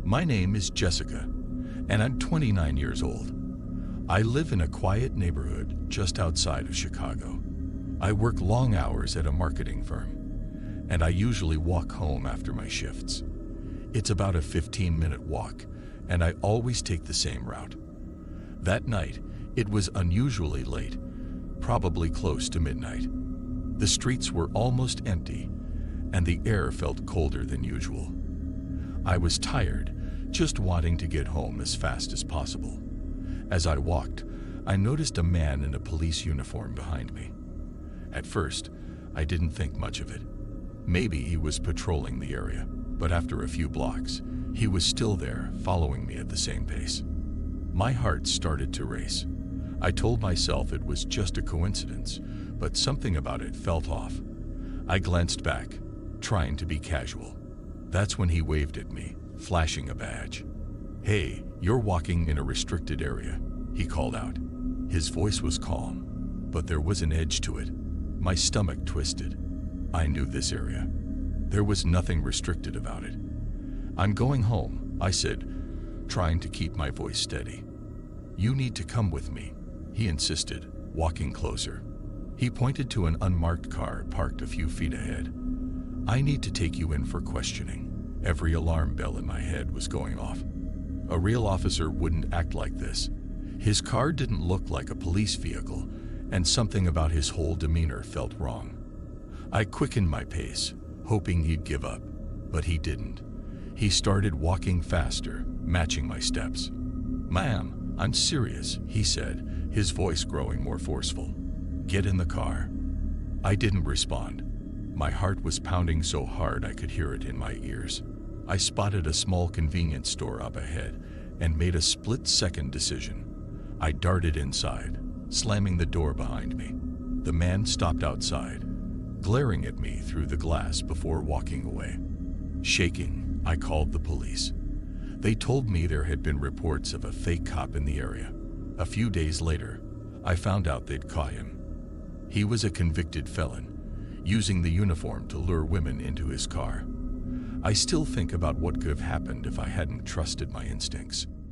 My name is Jessica, and I'm 29 years old. I live in a quiet neighborhood just outside of Chicago. I work long hours at a marketing firm, and I usually walk home after my shifts. It's about a 15-minute walk, and I always take the same route. That night, it was unusually late, probably close to midnight. The streets were almost empty, and the air felt colder than usual. I was tired, just wanting to get home as fast as possible. As I walked, I noticed a man in a police uniform behind me. At first, I didn't think much of it. Maybe he was patrolling the area, but after a few blocks, he was still there, following me at the same pace. My heart started to race. I told myself it was just a coincidence, but something about it felt off. I glanced back, trying to be casual. That's when he waved at me, flashing a badge. "Hey, you're walking in a restricted area," he called out. His voice was calm, but there was an edge to it. My stomach twisted. I knew this area. There was nothing restricted about it. "I'm going home," I said, trying to keep my voice steady. "You need to come with me," he insisted, walking closer. He pointed to an unmarked car parked a few feet ahead. "I need to take you in for questioning." Every alarm bell in my head was going off. A real officer wouldn't act like this. His car didn't look like a police vehicle, and something about his whole demeanor felt wrong. I quickened my pace, hoping he'd give up, but he didn't. He started walking faster, matching my steps. "Ma'am, I'm serious," he said, his voice growing more forceful. "Get in the car." I didn't respond. My heart was pounding so hard I could hear it in my ears. I spotted a small convenience store up ahead and made a split-second decision. I darted inside, slamming the door behind me. The man stopped outside, glaring at me through the glass before walking away. Shaking, I called the police. They told me there had been reports of a fake cop in the area. A few days later, I found out they'd caught him. He was a convicted felon, using the uniform to lure women into his car. I still think about what could have happened if I hadn't trusted my instincts.